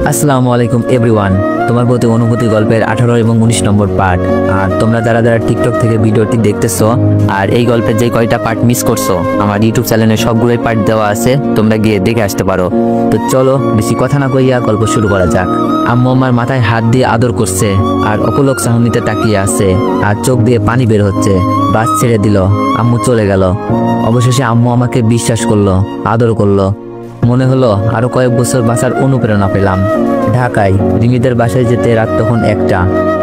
আসসালামু আলাইকুম এভরিওয়ান। তোমার প্রতি অনুভূতি গল্পের 18 এবং 19 নম্বর পার্ট। আর তোমরা যারা যারা টিকটক থেকে ভিডিওটি দেখতেছো আর এই গল্পের যে কয়টা পার্ট মিস করছো, আমার ইউটিউব চ্যানেলে সবগুলোই পার্ট দেওয়া আছে, তোমরা গিয়ে দেখে আসতে পারো। তো চলো বেশি কথা না কইয়া গল্প শুরু করা যাক। আম্মু আমার মাথায় হাত দিয়ে আদর করছে আর অপলক চাহনিতে তাকিয়ে আছে আর চোখ দিয়ে পানি বের হচ্ছে। বাস ছেড়ে দিল, আম্মু চলে গেল। অবশেষে আম্মু আমাকে বিশ্বাস করলো, আদর করলো। মনে হলো আরো কয়েক বছর বাঁচার অনুপ্রেরণা পেলাম। ঢাকায় রিমিদের বাসায় যেতে রাত তখন 1টা।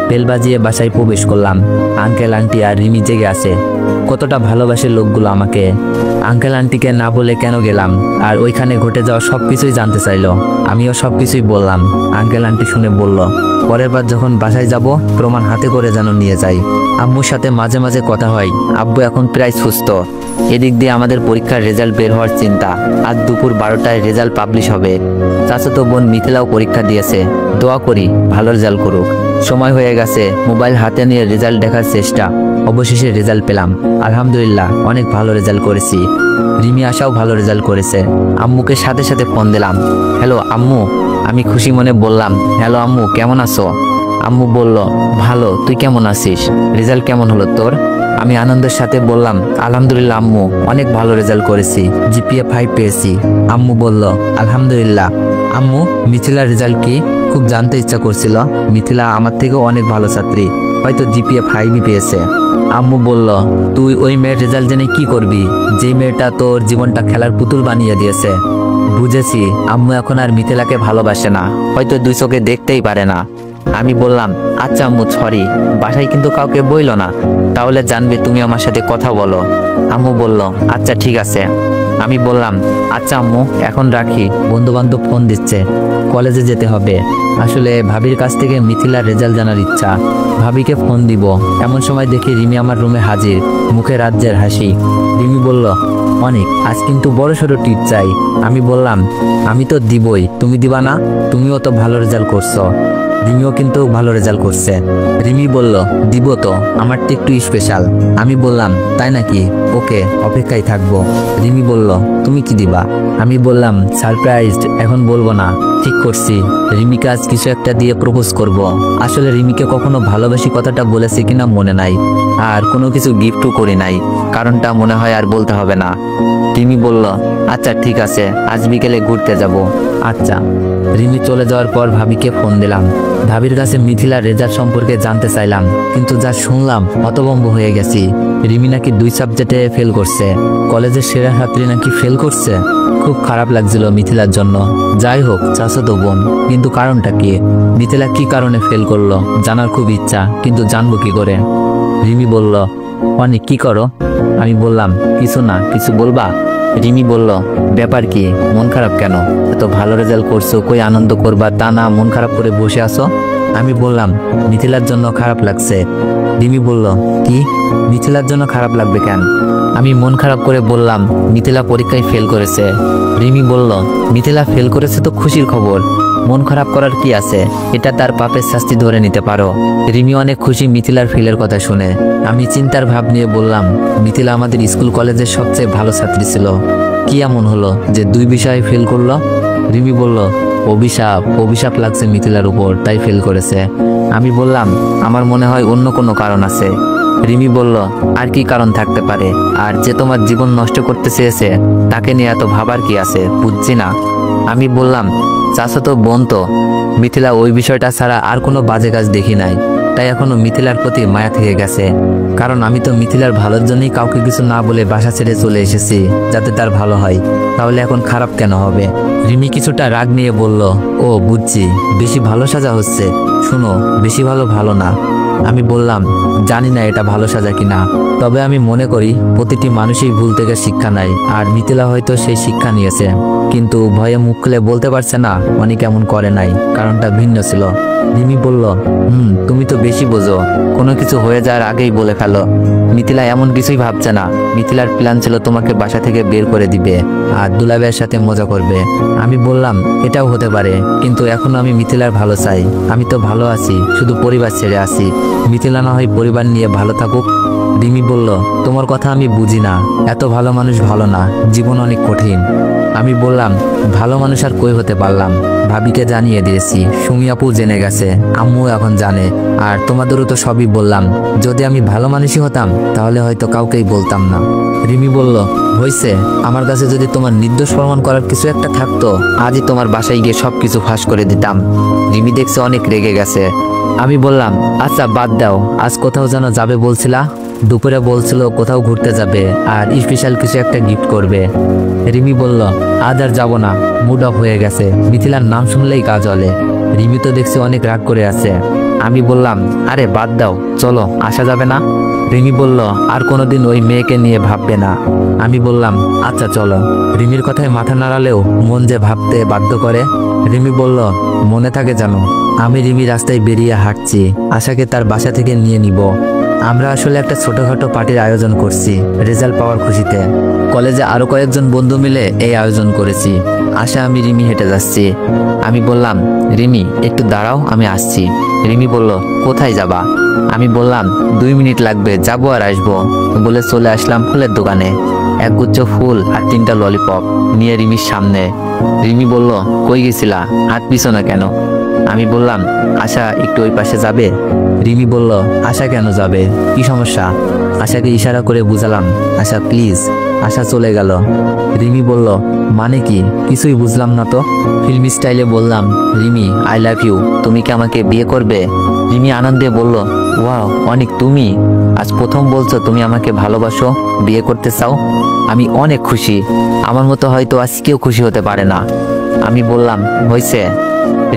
বেল বাজিয়ে বাসায় প্রবেশ করলাম। আঙ্কেল আন্টি আর রিমি জেগে আছে। কতটা ভালোবাসে লোকগুলো আমাকে। আঙ্কেল আন্টিকে না বলে কেন গেলাম আর ওইখানে ঘটে যাওয়া সবকিছুই জানতে চাইলো। আমিও সবকিছুই বললাম। আঙ্কেল আন্টি শুনে বলল, পরের বার যখন বাসায় যাব প্রমাণ হাতে করে যেন নিয়ে যাই। আম্মুর সাথে মাঝে মাঝে কথা হয়। আব্বু এখন প্রায় সুস্থ। এদিক দিয়ে আমাদের পরীক্ষার রেজাল্ট বের হওয়ার চিন্তা। আজ দুপুর 12টায় রেজাল্ট পাবলিশ হবে। চাচাতো বোন মিথিলাও পরীক্ষা দিয়েছে। দোয়া করি ভালো রেজাল্ট করুক। সময় হয়ে গেছে, মোবাইল হাতে নিয়ে রেজাল্ট দেখার চেষ্টা। অবশেষে রেজাল্ট পেলাম। আলহামদুলিল্লাহ, অনেক ভালো রেজাল্ট করেছি। রিমি আশাও ভালো রেজাল্ট করেছে। আম্মুকে সাথে সাথে ফোন দিলাম। হ্যালো আম্মু। আমি খুশি মনে বললাম, হ্যালো আম্মু, কেমন আছো? আম্মু বলল, ভালো, তুই কেমন আছিস? রেজাল্ট কেমন হলো তোর? আমি আনন্দের সাথে বললাম, আলহামদুলিল্লাহ আম্মু, অনেক ভালো রেজাল্ট করেছি, জিপিএ 5 পেয়েছি। আম্মু বলল, আলহামদুলিল্লাহ। আম্মু, মিথিলার রেজাল্ট কি? খুব জানতে ইচ্ছা করছিল। মিথিলা আমার থেকেও অনেক ভালো ছাত্রী, হয়তো জিপিএ 5ই পেয়েছে। আম্মু বলল, তুই ওই মেয়ের রেজাল্ট জেনে কি করবি, যে মেয়েটা তোর জীবনটা খেলার পুতুল বানিয়ে দিয়েছে। বুঝেছি, আম্মু এখন আর মিথিলাকে ভালোবাসে না, হয়তো দুই চোখে দেখতেই পারে না। আমি বললাম, আচ্ছা আম্মু, সরি, বাসায় কিন্তু কাউকে বইল না, তাহলে জানবে তুমি আমার সাথে কথা বলো। আম্মু বলল, আচ্ছা ঠিক আছে। আমি বললাম, আচ্ছা আম্মু, এখন রাখি, বন্ধু বান্ধব ফোন দিচ্ছে, কলেজে যেতে হবে। আসলে ভাবির কাছ থেকে মিথিলার রেজাল্ট জানার ইচ্ছা। ভাবিকে ফোন দিব। এমন সময় দেখি রিমি আমার রুমে হাজির, মুখে রাজ্যের হাসি। রিমি বলল, অনেক, আজ কিন্তু বড় সড়ো টিপ চাই। আমি বললাম, আমি তো দিবই, তুমি দিবা না? তুমিও তো ভালো রেজাল্ট করছো। রিমিও কিন্তু ভালো রেজাল্ট করছে। রিমি বলল, দিব তো, আমারটা একটু স্পেশাল। আমি বললাম, তাই নাকি? ওকে, অপেক্ষায় থাকবো। রিমি বলল, তুমি কি দিবা? আমি বললাম, সারপ্রাইজড, এখন বলবো না, ঠিক করছি। রিমিকে আজ কিছু একটা দিয়ে প্রপোজ করব। আসলে রিমিকে কখনো ভালোবাসি কথাটা বলেছি কিনা মনে নাই, আর কোনো কিছু গিফটও করি নাই, কারণটা মনে হয় আর বলতে হবে না। রিমি বলল, আচ্ছা ঠিক আছে, আজ বিকেলে ঘুরতে যাব। আচ্ছা। রিমি চলে যাওয়ার পর ভাবিকে ফোন দিলাম। ভাবির কাছে মিথিলার রেজাল্ট সম্পর্কে জানতে চাইলাম, কিন্তু যা শুনলাম হতভম্ব হয়ে গেছি। রিমি নাকি 2 সাবজেক্টে ফেল করছে, কলেজের সেরা ছাত্রী নাকি ফেল করছে। খুব খারাপ লাগছিল মিথিলার জন্য। যাই হোক, চাচাতো বোন, কিন্তু কারণটা কি? মিথিলা কি কারণে ফেল করলো জানার খুব ইচ্ছা, কিন্তু জানবো কি করে? রিমি বলল, অনেক, কি করো? আমি বললাম, কিছু না, কিছু বলবা? রিমি বলল, ব্যাপার কি, মন খারাপ কেন? এত ভালো রেজাল্ট করছো, কই আনন্দ করবা, তা না মন খারাপ করে বসে আছো? আমি বললাম, মিথিলার জন্য খারাপ লাগছে। রিমি বলল, কি, মিথিলার জন্য খারাপ লাগবে কেন? আমি মন খারাপ করে বললাম, মিথিলা পরীক্ষায় ফেল করেছে। রিমি বলল, মিথিলা ফেল করেছে তো খুশির খবর, মন খারাপ করার কি আছে? এটা তার পাপের শাস্তি ধরে নিতে পারো। রিমি অনেক খুশি মিথিলার ফেলের কথা শুনে। আমি চিন্তার ভাব নিয়ে বললাম, মিথিলা আমাদের স্কুল কলেজের সবচেয়ে ভালো ছাত্রী ছিল, কি এমন হলো যে 2 বিষয়ে ফেল করলো? রিমি বলল, অভিশাপ লাগছে মিথিলার উপর, তাই ফেল করেছে। আমি বললাম, আমার মনে হয় অন্য কোনো কারণ আছে। রিমি বলল, আর কি কারণ থাকতে পারে? আর যে তোমার জীবন নষ্ট করতে চেয়েছে তাকে নিয়ে এত ভাবার কি আছে, বুঝছি না। আমি বললাম, চাচাতো বোন তো, মিথিলা ওই বিষয়টা ছাড়া আর কোনো বাজে কাজ দেখি নাই, তাই এখনো মিথিলার প্রতি মায়া থেকে গেছে। কারণ আমি তো মিথিলার ভালোর জন্যই কাউকে কিছু না বলে বাসা ছেড়ে চলে এসেছি, যাতে তার ভালো হয়। তাহলে এখন খারাপ কেন হবে? রিমি কিছুটা রাগ নিয়ে বলল, ও বুঝছি, বেশি ভালো সাজা হচ্ছে। শুনো, বেশি ভালো না। আমি বললাম, জানি না এটা ভালো সাজা কিনা, তবে আমি মনে করি প্রতিটি মানুষই ভুল থেকে শিক্ষা নেয়, আর মিথিলা হয়তো সেই শিক্ষা নিয়েছে, কিন্তু ভয়ে মুখ খুলে বলতে পারছে না। অনেক এমন করে নাই, কারণটা ভিন্ন ছিল। রিমি বলল, তুমি তো বেশি বোঝো, কোনো কিছু হয়ে যাওয়ার আগেই বলে ফেলো। মিথিলা এমন কিছুই ভাবছে না। মিথিলার প্ল্যান ছিল তোমাকে বাসা থেকে বের করে দিবে আর দুলাভাইয়ের সাথে মজা করবে। আমি বললাম, এটাও হতে পারে, কিন্তু এখন আমি মিথিলার ভালো চাই। আমি তো ভালো আছি, শুধু পরিবার ছেড়ে আছি। মিথিলা না হয় পরিবার নিয়ে ভালো থাকুক। রিমি বলল, তোমার কথা আমি বুঝি না, এত ভালো মানুষ ভালো না, জীবন অনেক কঠিন। আমি বললাম, ভালো মানুষ আর কই হতে পারলাম, ভাবিকে জানিয়ে দিয়েছি, সুমি আপু জেনে গেছে, আম্মু এখন জানে, আর তোমাদেরও তো সবই বললাম। যদি আমি ভালো মানুষই হতাম তাহলে হয়তো কাউকেই বলতাম না। রিমি বলল, হইছে, আমার কাছে যদি তোমার নির্দোষ প্রমাণ করার কিছু একটা থাকতো আজই তোমার বাসায় গিয়ে সবকিছু ফাঁস করে দিতাম। রিমি দেখছে অনেক রেগে গেছে। আমি বললাম, আচ্ছা বাদ দাও, আজ কোথাও যেন যাবে বলছিলা? দুপুরে বলছিল কোথাও ঘুরতে যাবে আর স্পেশাল কিছু একটা গিফট করবে। রিমি বলল, আজ আর যাবো না, মুড অফ হয়ে গেছে, মিথিলার নাম শুনলেই গা জ্বলে। রিমি তো দেখছি অনেক রাগ করে আছে। আমি বললাম, আরে বাদ দাও, চলো, আসা যাবে না? রিমি বলল, আর কোনোদিন ওই মেয়েকে নিয়ে ভাববে না। আমি বললাম, আচ্ছা চলো। রিমির কথায় মাথা নাড়ালেও মন যে ভাবতে বাধ্য করে। রিমি বলল, মনে থাকে জানো, আমি রিমি রাস্তায় বেরিয়ে হাঁটছি, আশাকে তার বাসা থেকে নিয়ে নিব। আমরা আসলে একটা ছোটখাটো পার্টির আয়োজন করছি রেজাল্ট পাওয়ার খুশিতে। কলেজে আরো কয়েকজন বন্ধু মিলে এই আয়োজন করেছি। আশা, আমি, রিমি হেঁটে যাচ্ছি। আমি বললাম, রিমি একটু দাঁড়াও, আমি আসছি। রিমি বলল, কোথায় যাবা? আমি বললাম, 2 মিনিট লাগবে, যাবো আর আসবো বলে চলে আসলাম ফুলের দোকানে। একগুচ্ছ ফুল আর 3টা ললিপপ নিয়ে রিমির সামনে। রিমি বলল, কই গেছিলা, হাত পিছো না কেন? আমি বললাম, আশা একটু ওই পাশে যাবে। রিমি বলল, আশা কেন যাবে, কি সমস্যা? আশাকে ইশারা করে বুঝালাম, আশা প্লিজ। আশা চলে গেল। রিমি বলল, মানে কি, কিছুই বুঝলাম না তো। ফিল্মি স্টাইলে বললাম, রিমি আই লাভ ইউ, তুমি কি আমাকে বিয়ে করবে? রিমি আনন্দে বলল, ওয়াও অনেক, তুমি আজ প্রথম বলছো তুমি আমাকে ভালোবাসো, বিয়ে করতে চাও। আমি অনেক খুশি, আমার মতো হয়তো আজ কেউ খুশি হতে পারে না। আমি বললাম, হয়েছে?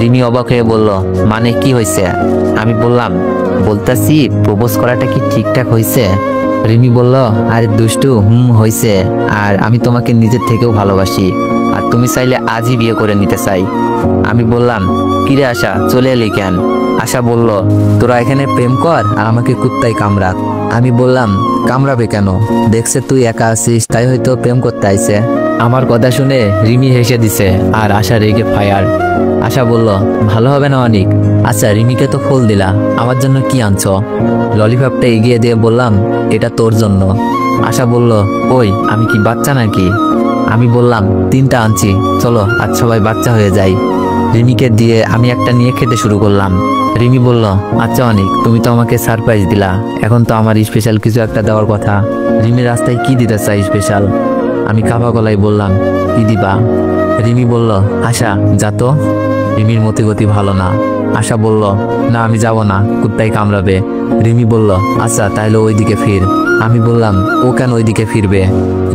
রিমি অবাক হয়ে বলল, মানে কি হয়েছে? আমি বললাম, বলতাছি প্রপোজ করাটা কি ঠিকঠাক হয়েছে? রিমি বলল, আরে দুষ্টু, হয়েছে, আর আমি তোমাকে নিজের থেকেও ভালোবাসি, আর তুমি চাইলে আজই বিয়ে করে নিতে চাই। আমি বললাম, কিরে আশা, চলে এলি কেন? আশা বলল, তোরা এখানে প্রেম কর আর আমাকে কুত্তায় কামড়াক। আমি বললাম, কামড়াবে কেন, দেখছে তুই একা আছিস তাই হয়তো প্রেম করতে আইছে। আমার কথা শুনে রিমি হেসে দিছে আর আশা রেগে ফায়ার। আশা বলল, ভালো হবে না অনেক? আচ্ছা রিমিকে তো ফুল দিলা, আমার জন্য কি আনছো? ললিপপটা এগিয়ে দিয়ে বললাম, এটা তোর জন্য। আশা বলল, ওই আমি কি বাচ্চা নাকি? আমি বললাম, 3টা আনছি, চলো আজ সবাই বাচ্চা হয়ে যাই। রিমিকে দিয়ে আমি একটা নিয়ে খেতে শুরু করলাম। রিমি বলল, আচ্ছা অনেক, তুমি তো আমাকে সারপ্রাইজ দিলা, এখন তো আমার স্পেশাল কিছু একটা দেওয়ার কথা। রিমি রাস্তায় কি দিতে চাই স্পেশাল? আমি কাঁপা গলায় বললাম, কি দিবা? রিমি বলল, আশা যা তো। রিমির মতিগতি ভালো না। আশা বলল, না আমি যাব না, কুত্তায় কামড়াবে। রিমি বলল, আচ্ছা তাহলে ওইদিকে ফির। আমি বললাম, ও কেন ওইদিকে ফিরবে?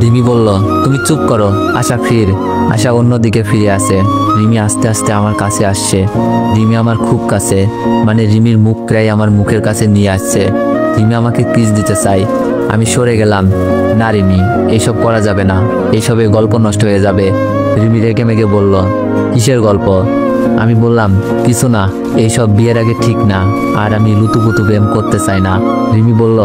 রিমি বলল, তুমি চুপ করো, আশা ফির। আশা অন্যদিকে ফিরে আসে। রিমি আস্তে আস্তে আমার কাছে আসছে। রিমি আমার খুব কাছে, মানে রিমির মুখ প্রায় আমার মুখের কাছে নিয়ে আসছে। রিমি আমাকে কিস দিতে চাই। আমি সরে গেলাম। না রিমি, এইসব করা যাবে না, এইসবে গল্প নষ্ট হয়ে যাবে। রিমি রেগে মেগে বলল, কিসের গল্প? আমি বললাম, কিছু না, এইসব বিয়ের আগে ঠিক না, আর আমি লুতুপুতু প্রেম করতে চাই না। রিমি বলল,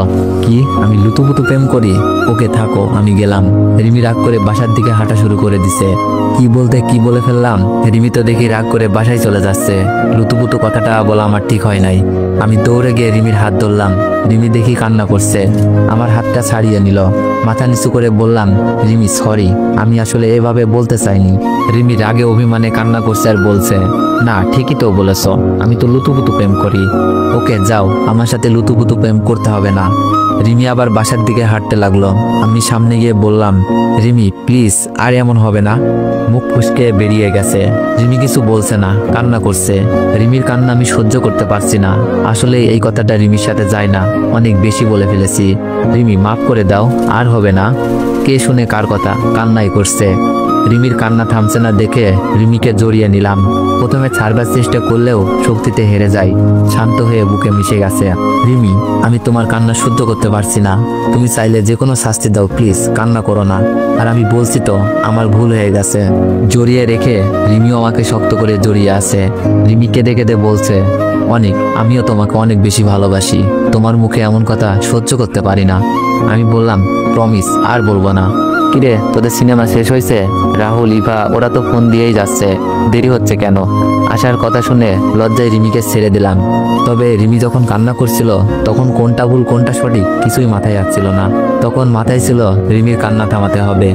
কি, আমি লুতুপুতু প্রেম করি? ওকে থাকো, আমি গেলাম। রিমি রাগ করে বাসার দিকে হাঁটা শুরু করে দিছে। কি বলতে কি বলে ফেললাম। রিমি তো দেখি রাগ করে বাসায় চলে যাচ্ছে। লুতুপুতু কথাটা বলা আমার ঠিক হয় নাই। আমি দৌড়ে গিয়ে রিমির হাত ধরলাম। রিমি দেখি কান্না করছে, আমার হাতটা ছাড়িয়ে নিল। মাথা নিচু করে বললাম, রিমি সরি, আমি আসলে এভাবে বলতে চাইনি। রিমি রাগে অভিমানে কান্না করছে আর বলছে, না ঠিকই তো বলেছ, আমি তো লুতুপুতু প্রেম করি। ওকে যাও, আমার সাথে লুতুপুতু প্রেম করতে হবে না। রিমি আবার বাসার দিকে হাঁটতে লাগলো। আমি সামনে গিয়ে বললাম, রিমি প্লিজ, আর এমন হবে না। মুখ ফুসকে বেরিয়ে গেছে। রিমি কিছু বলছে না, কান্না করছে। রিমির কান্না আমি সহ্য করতে পারছি না। আসলে এই কথাটা রিমির সাথে যায় না, অনেক বেশি বলে ফেলেছি। রিমি মাফ করে দাও, আর হবে না। কে শুনে কার কথা, কান্নাই করছে। রিমির কান্না থামছে না দেখে রিমিকে জড়িয়ে নিলাম। প্রথমে ছাড়বার চেষ্টা করলেও শক্তিতে হেরে যাই। শান্ত হয়ে বুকে মিশে গেছে। রিমি, আমি তোমার কান্না সহ্য করতে পারছি না। তুমি চাইলে যে কোনো শাস্তি দাও, প্লিজ কান্না করো না। আর আমি বলছি তো, আমার ভুল হয়ে গেছে। জড়িয়ে রেখে রিমিও আমাকে শক্ত করে জড়িয়ে আছে। রিমি কেঁদে কেঁদে বলছে, অনেক, আমিও তোমাকে অনেক বেশি ভালোবাসি। তোমার মুখে এমন কথা সহ্য করতে পারি না। আমি বললাম, প্রমিস, আর বলবো না। কিরে, তোদের সিনেমা শেষ হয়েছে? রাহুল, ইভা ওরা তো ফোন দিয়েই যাচ্ছে, দেরি হচ্ছে কেন? আসার কথা শুনে লজ্জায় রিমিকে ছেড়ে দিলাম। তবে রিমি যখন কান্না করছিল তখন কোনটা ভুল কোনটা সঠিক কিছুই মাথায় আসছিল না। তখন মাথায় ছিল রিমির কান্না থামাতে হবে।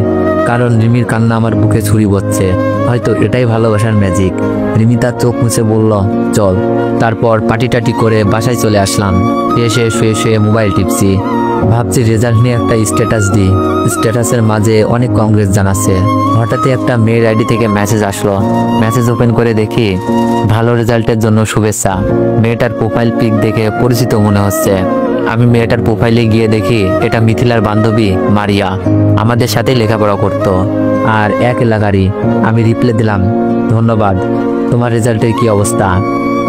কারণ রিমির কান্না আমার বুকে ছুরি বচ্ছে। হয়তো এটাই ভালোবাসার ম্যাজিক। রিমি তার চোখ মুছে বলল, চল। তারপর পাটি টাটি করে বাসায় চলে আসলাম। এসে শুয়ে শুয়ে মোবাইল টিপছি। ভাবছি রেজাল্ট নিয়ে একটা স্ট্যাটাস দিই। স্ট্যাটাসের মাঝে অনেক কংগ্রেস জানাচ্ছে। হঠাৎই একটা মেয়ের আইডি থেকে মেসেজ আসলো। মেসেজ ওপেন করে দেখি, ভালো রেজাল্টের জন্য শুভেচ্ছা। মেয়েটার প্রোফাইল পিক দেখে পরিচিত মনে হচ্ছে। আমি মেয়েটার প্রোফাইলে গিয়ে দেখি এটা মিথিলার বান্ধবী মারিয়া, আমাদের সাথে লেখাপড়া করতো আর এক এলাকারই। আমি রিপ্লাই দিলাম, ধন্যবাদ। তোমার রেজাল্টের কি অবস্থা?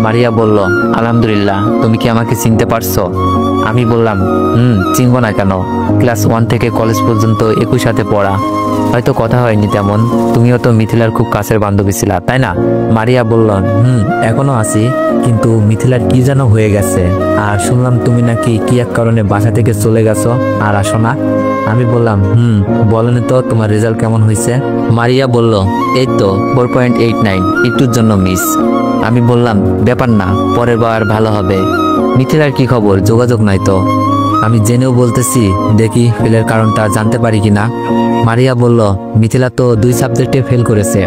মারিয়া বলল, আলহামদুলিল্লাহ। তুমি কি আমাকে চিনতে পারছো? আমি বললাম, চিনব না কেন, ক্লাস 1 থেকে কলেজ পর্যন্ত একই সাথে পড়া। হয়তো কথা হয়নি তেমন। তুমিও তো মিথিলার খুব কাছের বান্ধবী ছিলা, তাই না? মারিয়া বলল, এখনো আছি, কিন্তু মিথিলার কি যেন হয়ে গেছে। আর শুনলাম তুমি নাকি কি এক কারণে বাসা থেকে চলে গেছো আর আসো না। আমি বললাম, বলেনি তো তোমার রেজাল্ট কেমন হয়েছে? মারিয়া বলল, এই তো 4.89, একটুর জন্য মিস। আমি বললাম, ব্যাপার না, পরের বার ভালো হবে। মিথিলার কি খবর? যোগাযোগ নাই তো। আমি জেনেও বলতেছি, দেখি ফেলের কারণটা জানতে পারি কিনা। মারিয়া বলল, মিথিলা তো 2 সাবজেক্টে ফেল করেছে।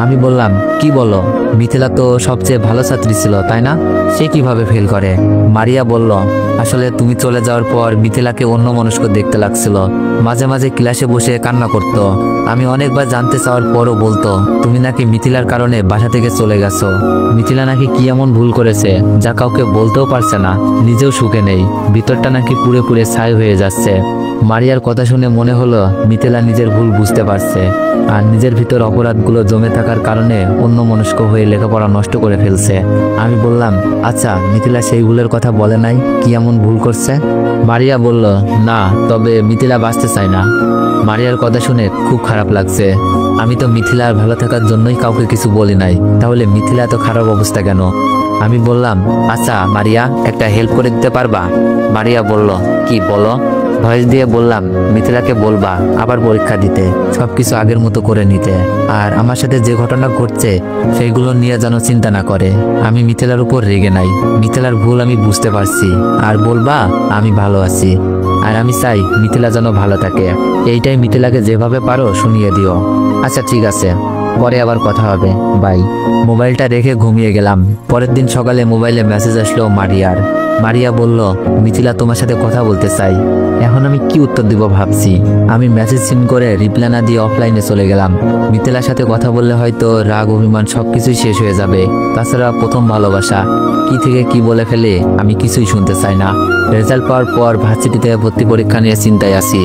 আমি বললাম, কি বলো? মিথিলা তো সবচেয়ে ভালো ছাত্রী ছিল, তাই না? সে কিভাবে ফেল করে? মারিয়া বলল, আসলে তুমি চলে যাওয়ার পর মিথিলাকে অন্যমনস্ক দেখতে লাগছিল। মাঝে মাঝে ক্লাসে বসে কান্না করতো। আমি অনেকবার জানতে চাওয়ার পরও বলতো তুমি নাকি মিথিলার কারণে বাসা থেকে চলে গেছো। মিথিলা নাকি কি এমন ভুল করেছে যা কাউকে বলতেও পারছে না, নিজেও সুখে নেই, ভিতরটা নাকি পুড়ে পুড়ে ছাই হয়ে যাচ্ছে। মারিয়ার কথা শুনে মনে হলো মিথিলা নিজের ভুল বুঝতে পারছে আর নিজের ভিতর অপরাধগুলো জমে থাকার কারণে অন্যমনস্ক হয়ে লেখাপড়া নষ্ট করে ফেলছে। আমি বললাম, আচ্ছা মিথিলা সেই ভুলের কথা বলে নাই? কি এমন ভুল করছে? মারিয়া বলল, না, তবে মিথিলা বাঁচতে চায় না। মারিয়ার কথা শুনে খুব খারাপ লাগছে। আমি তো মিথিলার ভালো থাকার জন্যই কাউকে কিছু বলি নাই, তাহলে মিথিলা এত খারাপ অবস্থা কেন? আমি বললাম, আচ্ছা মারিয়া, একটা হেল্প করে দিতে পারবা? মারিয়া বলল, কি বলো? ভয়েস দিয়ে বললাম, মিথিলাকে বলবা আবার পরীক্ষা দিতে, সবকিছু আগের মতো করে নিতে, আর আমার সাথে যে ঘটনা ঘটছে সেইগুলো নিয়ে যেন চিন্তা না করে। আমি মিথিলার উপর রেগে নাই, মিথিলার ভুল আমি বুঝতে পারছি। আর বলবা আমি ভালো আছি, আর আমি চাই মিথিলা যেন ভালো থাকে। এইটাই মিথিলাকে যেভাবে পারো শুনিয়ে দিও। আচ্ছা ঠিক আছে, পরে আবার কথা হবে, বাই। মোবাইলটা রেখে ঘুমিয়ে গেলাম। পরের দিন সকালে মোবাইলে মেসেজ আসলো মারিয়ার। মারিয়া বলল, মিথিলা তোমার সাথে কথা বলতে চাই। এখন আমি কি উত্তর দিব ভাবছি। আমি মেসেজ সিন করে রিপ্লাই না দিয়ে অফলাইনে চলে গেলাম। মিথিলার সাথে কথা বললে হয়তো রাগ অভিমান সবকিছুই শেষ হয়ে যাবে। তাছাড়া প্রথম ভালোবাসা, কি থেকে কি বলে ফেলে আমি কিছুই শুনতে চাই না। রেজাল্ট পাওয়ার পর ভার্সিটিতে ভর্তি পরীক্ষা নিয়ে চিন্তায় আছি।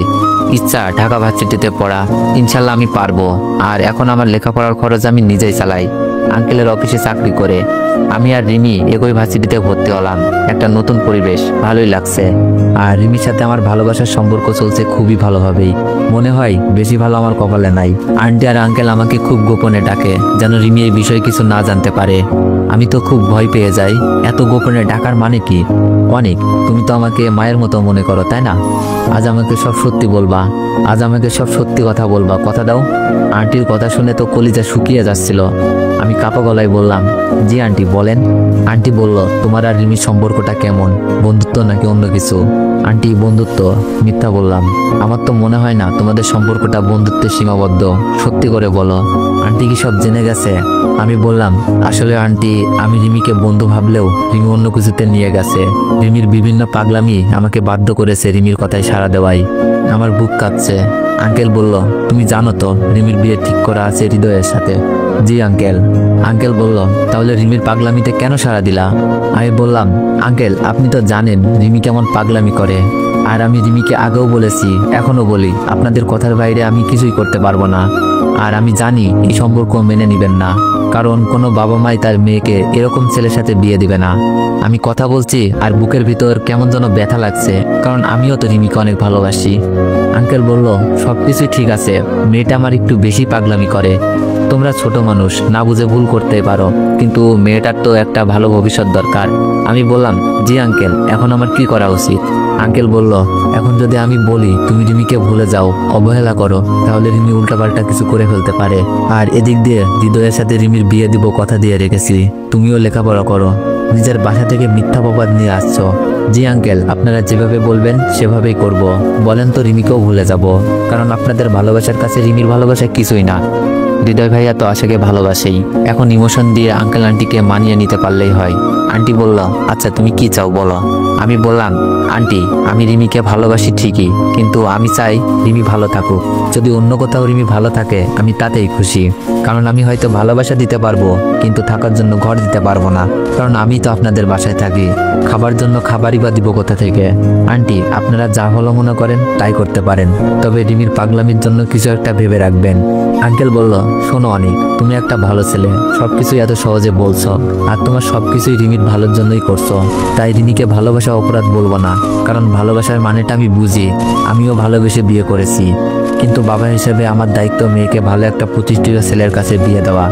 ইচ্ছা ঢাকা ভার্সিটিতে পড়া, ইনশাল্লাহ আমি পারবো। আর এখন আমার লেখাপড়ার খরচ আমি নিজেই চালাই। আঙ্কেলের অফিসে চাকরি করে। আমি আর রিমি একই ভার্সিটিতে ভর্তি হলাম। একটা নতুন পরিবেশ, ভালোই লাগছে। আর রিমির সাথে আমার ভালোবাসার সম্পর্ক চলছে খুবই ভালোভাবেই। মনে হয় বেশি ভালো আমার কপালে নাই। আন্টি আর আঙ্কেল আমাকে খুব গোপনে ডাকে, যেন রিমি এই বিষয়ে কিছু না জানতে পারে। আমি তো খুব ভয় পেয়ে যাই। এত গোপনে ডাকার মানে কি? অনেক, তুমি তো আমাকে মায়ের মতো মনে করো, তাই না? আজ আমাকে সব সত্যি বলবা, আজ আমাকে সব সত্যি কথা বলবা, কথা দাও। আন্টির কথা শুনে তো কলিজা শুকিয়ে যাচ্ছিল। আমি কাপা গলায় বললাম, জি আন্টি বলেন। আন্টি বলল, তোমার আর রিমির সম্পর্কটা কেমন, বন্ধুত্ব নাকি অন্য কিছু? আন্টি, বন্ধুত্ব। মিথ্যা বললাম, আমার তো মনে হয় না তোমাদের সম্পর্কটা বন্ধুত্বে সীমাবদ্ধ। সত্যি করে বলো। আন্টি কি সব জেনে গেছে? আমি বললাম, আসলে আন্টি, আমি রিমিকে বন্ধু ভাবলেও রিমি অন্য কিছুতে নিয়ে গেছে। রিমির বিভিন্ন পাগলামি আমাকে বাধ্য করেছে রিমির কথায় সাড়া দেওয়াই। আমার বুক কাঁপছে। আঙ্কেল বলল, তুমি জানো তো রিমির বিয়ে ঠিক করা আছে হৃদয়ের সাথে? জি আঙ্কেল। আঙ্কেল বলল, তাহলে রিমির পাগলামিতে কেন সাড়া দিলা? আমি বললাম, আঙ্কেল আপনি তো জানেন রিমি কেমন পাগলামি করে। আর আমি রিমিকে আগেও বলেছি, এখনো বলি, আপনাদের কথার বাইরে আমি কিছুই করতে পারবো না। আর আমি জানি এই সম্পর্ক মেনে নিবেন না, কারণ কোনো বাবা মাই তার মেয়েকে এরকম ছেলের সাথে বিয়ে দিবে না। আমি কথা বলছি আর বুকের ভিতর কেমন যেন ব্যথা লাগছে, কারণ আমিও তো রিমিকে অনেক ভালোবাসি। আঙ্কেল বলল, সবকিছুই ঠিক আছে, মেয়েটা আমার একটু বেশি পাগলামি করে। তোমরা ছোট মানুষ, না বুঝে ভুল করতে পারো, কিন্তু মেয়েটার তো একটা ভালো ভবিষ্যৎ দরকার। আমি বললাম, জি আঙ্কেল, এখন আমার কি করা উচিত? আঙ্কেল বলল, এখন যদি আমি বলি তুমি রিমিকে ভুলে যাও, অবহেলা করো, তাহলে রিমি উল্টাপাল্টা কিছু করে ফেলতে পারে। আর এদিক দিয়ে হৃদয়ের সাথে রিমির বিয়ে দিব কথা দিয়ে রেখেছি। তুমিও লেখাপড়া করো, নিজের বাসা থেকে মিথ্যা অপবাদ নিয়ে আসছো। জি আঙ্কেল, আপনারা যেভাবে বলবেন সেভাবেই করব। বলেন তো রিমিকেও ভুলে যাব, কারণ আপনাদের ভালোবাসার কাছে রিমির ভালোবাসা কিছুই না। হৃদয় ভাইয়া তো আশাকে ভালোবাসেই, এখন ইমোশন দিয়ে আঙ্কেল আন্টিকে মানিয়ে নিতে পারলেই হয়। আন্টি বলল, আচ্ছা তুমি কি চাও বলো। আমি বললাম, আন্টি আমি রিমিকে ভালোবাসি ঠিকই, কিন্তু আমি চাই রিমি ভালো থাকুক। যদি অন্য কোথাও রিমি ভালো থাকে আমি তাতেই খুশি, কারণ আমি হয়তো ভালোবাসা দিতে পারবো কিন্তু থাকার জন্য ঘর দিতে পারবো না, কারণ আমি তো আপনাদের বাসায় থাকি। খাবার জন্য খাবারই বা দিব কোথা থেকে। আন্টি আপনারা যা ভালো মনে করেন তাই করতে পারেন, তবে রিমির পাগলামির জন্য কিছু একটা ভেবে রাখবেন। আঙ্কেল বলল, শোনো অনিক, তুমি একটা ভালো ছেলে, সবকিছুই এত সহজে বলছো, আর তোমার সবকিছুই রিমির ভালোর জন্যই করছো। তাই রিমিকে ভালোবাসা অপরাধ বলবো না, কারণ ভালোবাসার মানেটা আমি বুঝি। আমিও ভালোবেসে বিয়ে করেছি, কিন্তু বাবা হিসেবে আমার দায়িত্ব মেয়েকে ভালো একটা প্রতিষ্ঠিত ছেলের কাছে বিয়ে দেওয়া,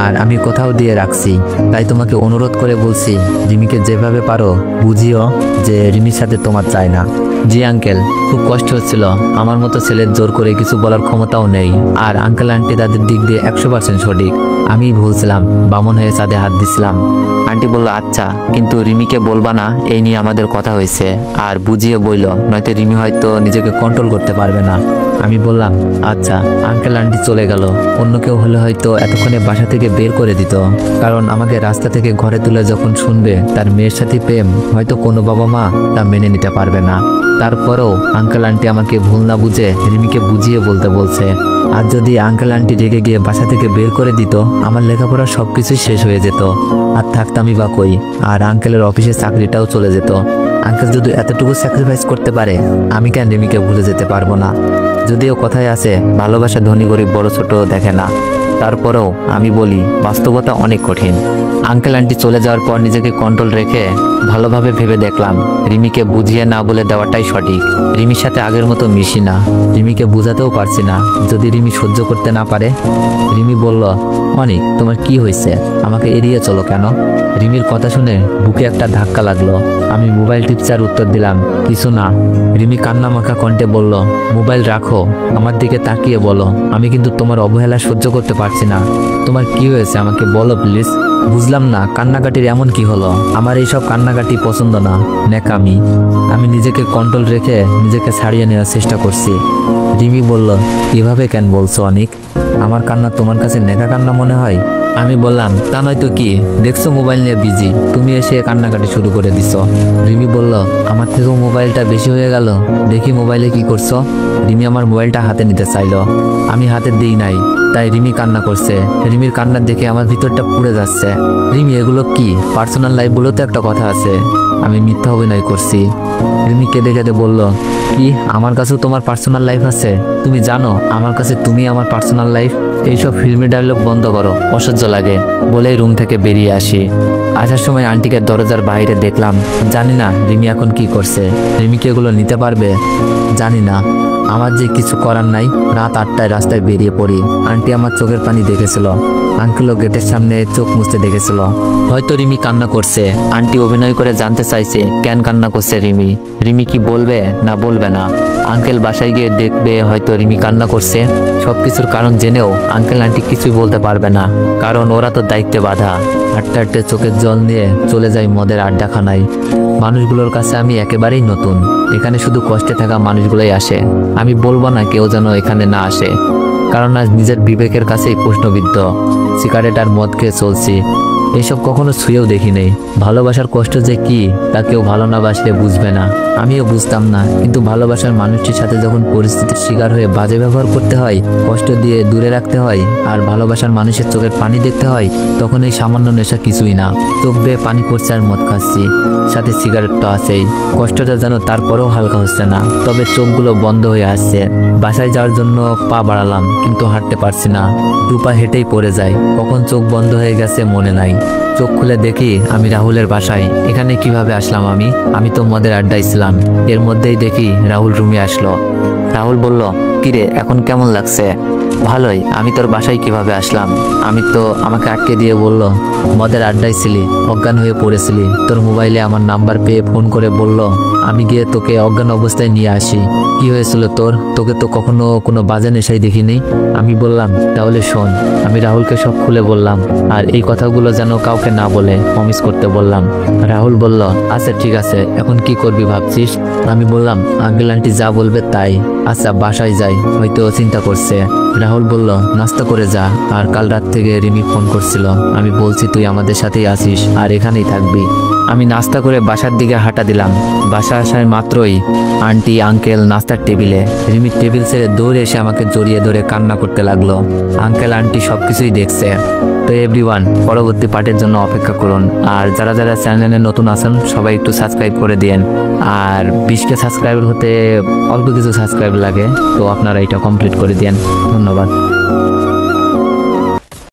আর আমি কোথাও দিয়ে রাখছি। তাই তোমাকে অনুরোধ করে বলছি, রিমিকে যেভাবে পারো বুঝিও যে রিমির সাথে তোমার চাই না। জি আঙ্কেল, খুব কষ্ট হচ্ছিল, আমার মতো ছেলের জোর করে কিছু বলার ক্ষমতাও নেই। আর আঙ্কেল আন্টি তাদের দিক দিয়ে 100% সঠিক, আমি ভুলছিলাম, বামন হয়ে চাঁদে হাত দিছিলাম। আন্টি বলল, আচ্ছা কিন্তু রিমিকে বলবা না, এই নিয়ে আমাদের কথা হয়েছে, আর বুঝিয়ে বইল, নয়তো রিমি হয়তো নিজেকে কন্ট্রোল করতে পারবে না। আমি বললাম, আচ্ছা। আঙ্কেল আন্টি চলে গেল। অন্য কেউ হলে হয়তো এতক্ষণে বাসা থেকে বের করে দিত, কারণ আমাকে রাস্তা থেকে ঘরে তুলে যখন শুনবে তার মেয়ের সাথে প্রেম, হয়তো কোনো বাবা মা তা মেনে নিতে পারবে না। তারপরেও আঙ্কেল আন্টি আমাকে ভুল না বুঝে রিমিকে বুঝিয়ে বলতে বলছে। আর যদি আঙ্কেল আন্টি রেগে গিয়ে বাসা থেকে বের করে দিত, আমার লেখাপড়া সবকিছুই শেষ হয়ে যেত, আর থাকতামই বা কই, আর আঙ্কেলের অফিসে চাকরিটাও চলে যেত। আঙ্কেল যদি এতটুকু স্যাক্রিফাইস করতে পারে, আমি কেন রিমিকে ভুলে যেতে পারবো না? যদিও কথায় আছে, ভালোবাসা ধনী গরিব বড় ছোট দেখে না, তারপরেও আমি বলি বাস্তবতা অনেক কঠিন। আঙ্কেল আন্টি চলে যাওয়ার পর নিজেকে কন্ট্রোল রেখে ভালোভাবে ভেবে দেখলাম, রিমিকে বুঝিয়ে না বলে দেওয়াটাই সঠিক। রিমির সাথে আগের মতো মিশি না, রিমিকে বোঝাতেও পারছি না। যদি রিমি সহ্য করতে না পারে? রিমি বলল, অনিক তোমার কি হয়েছে, আমাকে এড়িয়ে চলো কেন? রিমির কথা শুনে বুকে একটা ধাক্কা লাগলো। আমি মোবাইল টিপচার উত্তর দিলাম, কিছু না। রিমি কান্না মাখা কণ্ঠে বলল, মোবাইল রাখো, আমার দিকে তাকিয়ে বলো, আমি কিন্তু তোমার অবহেলা সহ্য করতে পারছি না। তোমার কি হয়েছে আমাকে বলো প্লিজ। বুঝলাম না, কান্নাকাটির এমন কি হলো? আমার এইসব কান্নাকাটি পছন্দ না, ন্যাকামি। আমি নিজেকে কন্ট্রোল রেখে নিজেকে ছাড়িয়ে নেওয়ার চেষ্টা করছি। রিমি বলল, এভাবে কেন বলছো অনিক? আমার কান্না তোমার কাছে নেকা কান্না মনে হয়? আমি বললাম, তা নয়তো কি, দেখছো মোবাইল নিয়ে বিজি, তুমি এসে কান্নাকাটি শুরু করে দিছো। রিমি বলল, আমার থেকেও মোবাইলটা বেশি হয়ে গেল, দেখি মোবাইলে কি করছো। রিমি আমার মোবাইলটা হাতে নিতে চাইলো, আমি হাতে দিই নাই, তাই রিমি কান্না করছে। রিমির কান্নার দেখে আমার ভিতরটা পুড়ে যাচ্ছে। রিমি এগুলো কি? পার্সোনাল লাইফ বলেও তো একটা কথা আছে। আমি মিথ্যা অভিনয় করছি। রিমি কেঁদে কেঁদে বলল, কি আমার কাছেও তোমার পার্সোনাল লাইফ আছে? তুমি জানো আমার কাছে তুমি আমার পার্সোনাল লাইফ? এইসব ফিল্মি ডায়লগ বন্ধ করো, অসহ্য লাগে। বলেই রুম থেকে বেরিয়ে আসি। আসার সময় আন্টিকে দরজার বাইরে দেখলাম। জানি না রিমি এখন কি করছে। রিমি কি এগুলো নিতে পারবে? জানি না। আমার যে কিছু করার নাই, রাত 8টায় রাস্তায় বেরিয়ে পড়ি। আন্টি আমার চোখের পানি দেখেছিল, আঙ্কেলও গেটের সামনে চোখ মুছতে দেখেছিল। হয়তো রিমি কান্না করছে। আন্টি অভিনয় করে জানতে চাইছে কেন কান্না করছে রিমি। রিমি কি বলবে না বলবে না? আঙ্কেল বাসায় গিয়ে দেখবে হয়তো রিমি কান্না করছে। সবকিছুর কারণ জেনেও আঙ্কেল আন্টি কিছুই বলতে পারবে না, কারণ ওরা তো দায়িত্বে বাঁধা। হাঁটতে হাঁটতে চোখের জল নিয়ে চলে যাই মদের আড্ডাখানায়। মানুষগুলোর কাছে আমি একেবারেই নতুন, এখানে শুধু কষ্টে থাকা মানুষগুলোই আসে। আমি বলবো না কেউ যেন এখানে না আসে, কারণ আজ নিজের বিবেকের কাছেই প্রশ্নবিদ্ধ। সিগারেট আর মদ খেয়ে চলছি, এসব কখনো ছুঁয়েও দেখি নেই। ভালোবাসার কষ্ট যে কি তা কেউ ভালো না বাসলে বুঝবে না, আমিও বুঝতাম না। কিন্তু ভালোবাসার মানুষটির সাথে যখন পরিস্থিতির শিকার হয়ে বাজে ব্যবহার করতে হয়, কষ্ট দিয়ে দূরে রাখতে হয়, আর ভালোবাসার মানুষের চোখের পানি দেখতে হয়, তখন এই সামান্য নেশা কিছুই না। চোখ বেয়ে পানি পড়ছে আর মদ খাচ্ছি, সাথে সিগারেট তো আছেই। কষ্টটা যেন তারপরেও হালকা হচ্ছে না, তবে চোখগুলো বন্ধ হয়ে আসছে। বাসায় যাওয়ার জন্য পা বাড়ালাম, কিন্তু হাঁটতে পারছি না। দুপা হেঁটেই পড়ে যায়। কখন চোখ বন্ধ হয়ে গেছে মনে নাই। চোখ খুলে দেখি আমি রাহুলের বাসায়। এখানে কিভাবে আসলাম আমি তো মদের আড্ডায় ছিলাম। এর মধ্যেই দেখি রাহুল রুমে আসলো। রাহুল বলল, কিরে এখন কেমন লাগছে? ভালোই, আমি তোর বাসায় কিভাবে আসলাম? আমি তো আমাকে আটকে দিয়ে বলল মদের আড্ডায় ছিলি, অজ্ঞান হয়ে পড়েছিলি। তোর মোবাইলে আমার নাম্বার পেয়ে ফোন করে বলল আমি গিয়ে তোকে অজ্ঞান অবস্থায় নিয়ে আসি। কি হয়েছিল তোর? তোকে তো কখনো কোনো বাজে নেশায় দেখিনি। আমি বললাম তাহলে শোন। আমি রাহুলকে সব খুলে বললাম, আর এই কথাগুলো যেন কাউকে না বলে প্রমিস করতে বললাম। রাহুল বলল আচ্ছা ঠিক আছে, এখন কি করবি ভাবছিস? আমি বললাম আঙ্কেল আন্টি যা বলবে তাই। আচ্ছা বাসায় যাই, হয়তো চিন্তা করছে। রাহুল বলল নাস্তা করে যা। আর কাল রাত থেকে রিমি ফোন করছিল, আমি বলছি তুই আমাদের সাথেই আসিস আর এখানেই থাকবি। আমি নাস্তা করে বাসার দিকে হাঁটা দিলাম। বাসা আসার মাত্রই আন্টি আঙ্কেল নাস্তার টেবিলে। রিমি টেবিল ছেড়ে দৌড়ে এসে আমাকে জড়িয়ে ধরে কান্না করতে লাগলো। আঙ্কেল আন্টি সবকিছুই দেখছে। তো এভরিওয়ান, পরবর্তী পার্টের জন্য অপেক্ষা করুন। আর যারা যারা চ্যানেলে নতুন আছেন সবাই একটু সাবস্ক্রাইব করে দিয়েন। আর 20কে সাবস্ক্রাইবার হতে অল্প কিছু সাবস্ক্রাইব লাগে, তো আপনারা এটা কমপ্লিট করে দিয়েন। ধন্যবাদ।